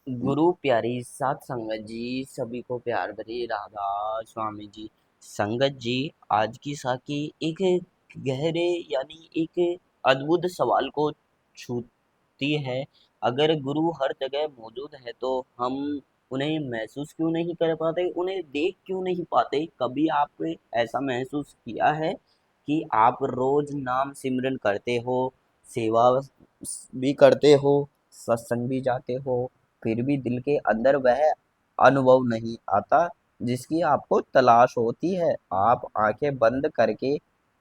गुरु प्यारी सात संगत जी, सभी को प्यार भरी राधा स्वामी जी। संगत जी, आज की साखी एक गहरे यानी एक अद्भुत सवाल को छूती है। अगर गुरु हर जगह मौजूद है तो हम उन्हें महसूस क्यों नहीं कर पाते, उन्हें देख क्यों नहीं पाते? कभी आपने ऐसा महसूस किया है कि आप रोज नाम सिमरन करते हो, सेवा भी करते हो, सत्संग भी जाते हो, फिर भी दिल के अंदर वह अनुभव नहीं आता जिसकी आपको तलाश होती है? आप आंखें बंद करके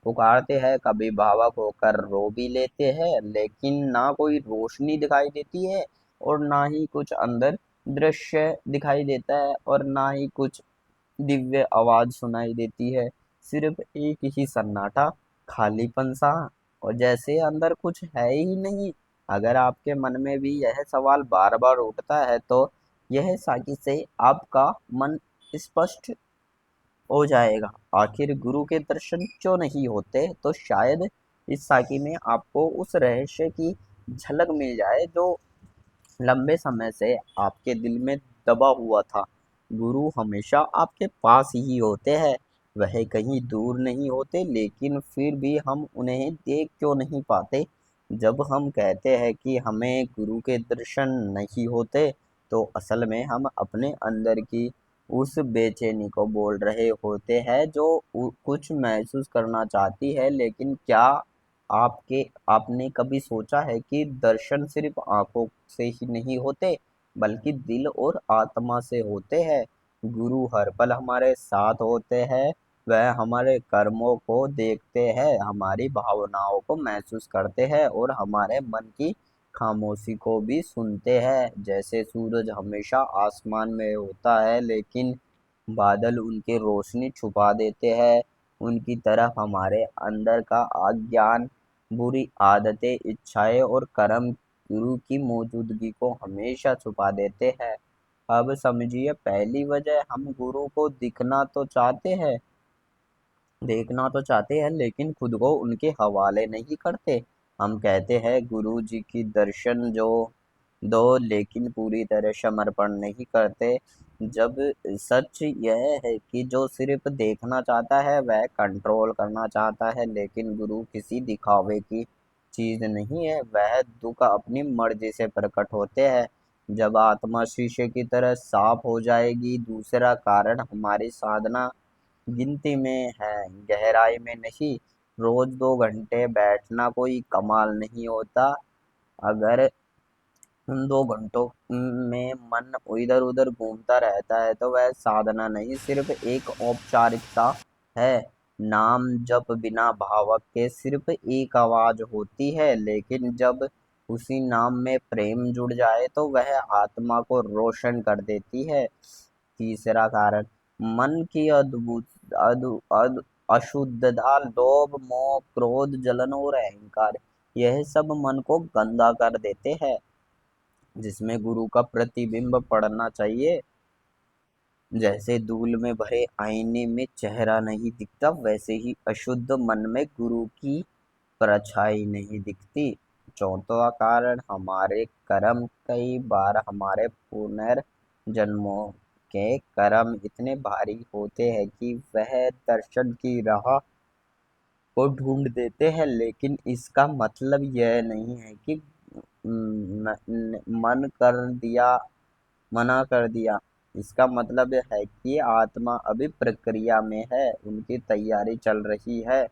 पुकारते हैं, कभी भावुक होकर रो भी लेते हैं, लेकिन ना कोई रोशनी दिखाई देती है और ना ही कुछ अंदर दृश्य दिखाई देता है और ना ही कुछ दिव्य आवाज सुनाई देती है। सिर्फ एक ही सन्नाटा, खालीपन सा, और जैसे अंदर कुछ है ही नहीं। अगर आपके मन में भी यह सवाल बार बार उठता है तो यह साकी से आपका मन स्पष्ट हो जाएगा। आखिर गुरु के दर्शन क्यों नहीं होते? तो शायद इस साकी में आपको उस रहस्य की झलक मिल जाए जो लंबे समय से आपके दिल में दबा हुआ था। गुरु हमेशा आपके पास ही होते हैं, वह कहीं दूर नहीं होते, लेकिन फिर भी हम उन्हें देख क्यों नहीं पाते? जब हम कहते हैं कि हमें गुरु के दर्शन नहीं होते, तो असल में हम अपने अंदर की उस बेचैनी को बोल रहे होते हैं जो कुछ महसूस करना चाहती है। लेकिन क्या आपने कभी सोचा है कि दर्शन सिर्फ आंखों से ही नहीं होते, बल्कि दिल और आत्मा से होते हैं? गुरु हर पल हमारे साथ होते हैं, वह हमारे कर्मों को देखते हैं, हमारी भावनाओं को महसूस करते हैं और हमारे मन की खामोशी को भी सुनते हैं। जैसे सूरज हमेशा आसमान में होता है, लेकिन बादल उनकी रोशनी छुपा देते हैं, उनकी तरफ हमारे अंदर का अज्ञान, बुरी आदतें, इच्छाएं और कर्म गुरु की मौजूदगी को हमेशा छुपा देते हैं। अब समझिए, पहली वजह, हम गुरु को देखना तो चाहते हैं, लेकिन खुद को उनके हवाले नहीं करते। हम कहते हैं गुरु जी की दर्शन जो दो, लेकिन पूरी तरह समर्पण नहीं करते। जब सच यह है कि जो सिर्फ देखना चाहता है वह कंट्रोल करना चाहता है, लेकिन गुरु किसी दिखावे की चीज नहीं है, वह दुख अपनी मर्जी से प्रकट होते हैं। जब आत्मा शीशे की तरह साफ हो जाएगी, दूसरा कारण हमारी साधना गिनती में है, गहराई में नहीं। रोज 2 घंटे बैठना कोई कमाल नहीं होता। अगर उन 2 घंटों में मन इधर उधर घूमता रहता है तो वह साधना नहीं, सिर्फ एक औपचारिकता है। नाम जप बिना भावक के सिर्फ एक आवाज होती है, लेकिन जब उसी नाम में प्रेम जुड़ जाए तो वह आत्मा को रोशन कर देती है। तीसरा कारण, मन की अद्भुत अशुद्धता, लोभ, मोह, क्रोध, जलन और अहंकार, यह सब मन को गंदा कर देते हैं। जिसमें गुरु का प्रतिबिंब पड़ना चाहिए। जैसे धूल में भरे आईने में चेहरा नहीं दिखता, वैसे ही अशुद्ध मन में गुरु की परछाई नहीं दिखती। चौथा कारण, हमारे कर्म, कई बार हमारे पुनर्जन्मों के कर्म इतने भारी होते हैं कि वह दर्शन की राह को ढूंढ देते हैं, लेकिन इसका मतलब यह नहीं है कि मन कर दिया मना कर दिया। इसका मतलब है कि आत्मा अभी प्रक्रिया में है, उनकी तैयारी चल रही है।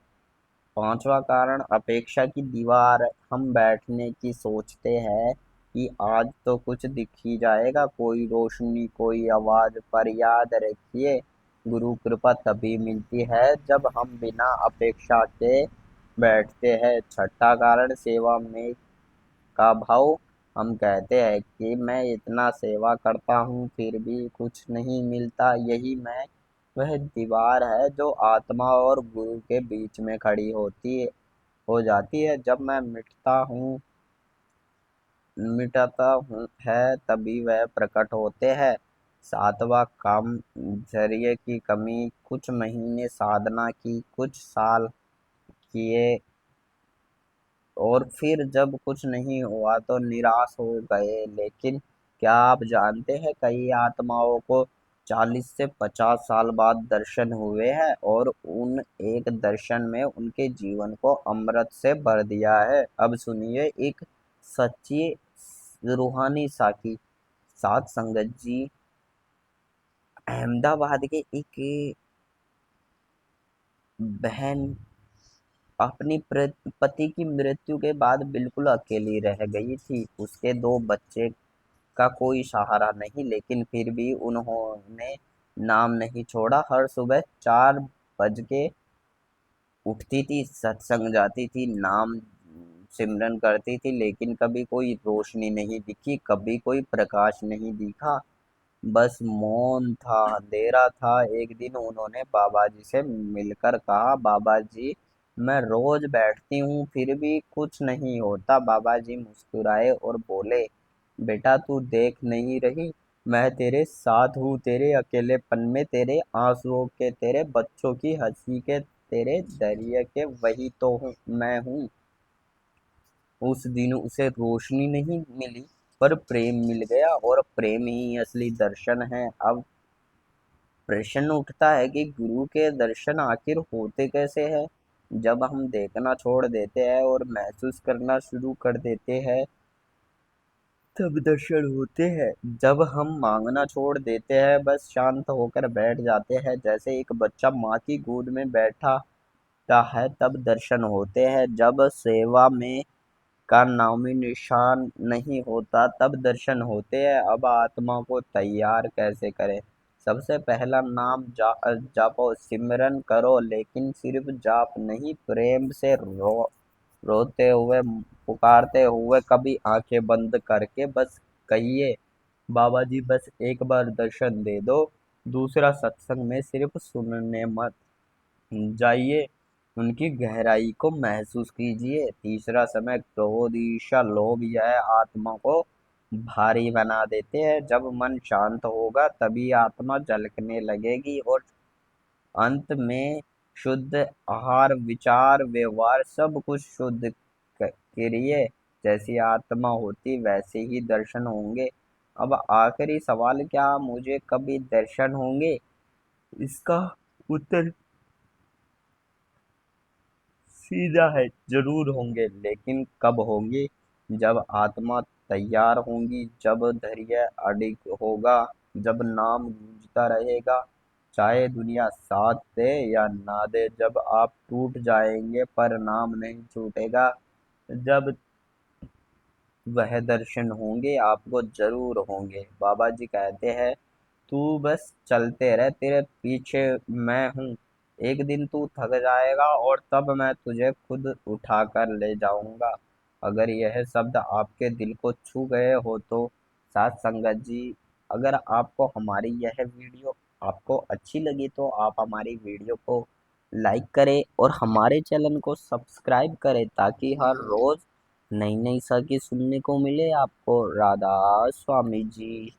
पांचवा कारण, अपेक्षा की दीवार। हम बैठने की सोचते हैं कि आज तो कुछ दिख ही जाएगा, कोई रोशनी, कोई आवाज, पर याद रखिए, गुरु कृपा तभी मिलती है जब हम बिना अपेक्षा के बैठते हैं। छठा कारण, सेवा में का भाव। हम कहते हैं कि मैं इतना सेवा करता हूँ फिर भी कुछ नहीं मिलता। यही मैं वह दीवार है जो आत्मा और गुरु के बीच में खड़ी हो जाती है। जब मैं मिटाता हूँ है तभी वह प्रकट होते हैं। सातवां काम, जरिए की कमी। कुछ महीने साधना की, कुछ साल किए, और फिर जब कुछ नहीं हुआ तो निराश हो गए। लेकिन क्या आप जानते हैं कई आत्माओं को 40 से 50 साल बाद दर्शन हुए हैं और उन एक दर्शन में उनके जीवन को अमृत से भर दिया है। अब सुनिए एक सच्ची रूहानी साखी। सात संगत जी, अहमदाबाद के एक बहन अपनी पति की मृत्यु के बाद बिल्कुल अकेली रह गई थी। उसके दो बच्चे का कोई सहारा नहीं, लेकिन फिर भी उन्होंने नाम नहीं छोड़ा। हर सुबह 4 बज के उठती थी, सत्संग जाती थी, नाम सिमरन करती थी, लेकिन कभी कोई रोशनी नहीं दिखी, कभी कोई प्रकाश नहीं दिखा। बस मौन था, अंधेरा था। एक दिन उन्होंने बाबा जी से मिलकर कहा, बाबा जी मैं रोज बैठती हूँ फिर भी कुछ नहीं होता। बाबा जी मुस्कुराए और बोले, बेटा तू देख नहीं रही, मैं तेरे साथ हूँ। तेरे अकेलेपन में, तेरे आंसुओं के, तेरे बच्चों की हंसी के, तेरे धैर्य के, वही तो हूँ मैं हूँ। उस दिन उसे रोशनी नहीं मिली, पर प्रेम मिल गया, और प्रेम ही असली दर्शन है। अब प्रश्न उठता है कि गुरु के दर्शन आखिर होते कैसे हैं? जब हम देखना छोड़ देते हैं और महसूस करना शुरू कर देते हैं, तब दर्शन होते हैं। जब हम मांगना छोड़ देते हैं, बस शांत होकर बैठ जाते हैं, जैसे एक बच्चा माँ की गोद में बैठा है, तब दर्शन होते हैं। जब सेवा में का नामो निशान नहीं होता, तब दर्शन होते हैं। अब आत्मा को तैयार कैसे करें? सबसे पहला नाम जापो, सिमरन करो, लेकिन सिर्फ जाप नहीं, प्रेम से रोते हुए, पुकारते हुए, कभी आंखें बंद करके बस कहिए, बाबा जी बस एक बार दर्शन दे दो। दूसरा, सत्संग में सिर्फ सुनने मत जाइए, उनकी गहराई को महसूस कीजिए। तीसरा, समय क्रोध, ईर्ष्या, लोभ यह आत्मा को भारी बना देते हैं। जब मन शांत होगा तभी आत्मा झलकने लगेगी। और अंत में शुद्ध आहार, विचार, व्यवहार सब कुछ शुद्ध करिए। जैसी आत्मा होती वैसे ही दर्शन होंगे। अब आखिरी सवाल, क्या मुझे कभी दर्शन होंगे? इसका उत्तर सीधा है, जरूर होंगे, लेकिन कब होंगे? जब आत्मा तैयार होंगी, जब धैर्य अडिग होगा, जब नाम गूंजता रहेगा, चाहे दुनिया साथ दे या ना दे। जब आप टूट जाएंगे पर नाम नहीं छूटेगा, जब वह दर्शन होंगे, आपको जरूर होंगे। बाबा जी कहते हैं, तू बस चलते रह, तेरे पीछे मैं हूँ। एक दिन तू थक जाएगा और तब मैं तुझे खुद उठा कर ले जाऊंगा। अगर यह शब्द आपके दिल को छू गए हो तो साथ संगत जी, अगर आपको हमारी यह वीडियो आपको अच्छी लगी तो आप हमारी वीडियो को लाइक करें और हमारे चैनल को सब्सक्राइब करें, ताकि हर रोज नई नई साखी सुनने को मिले आपको। राधा स्वामी जी।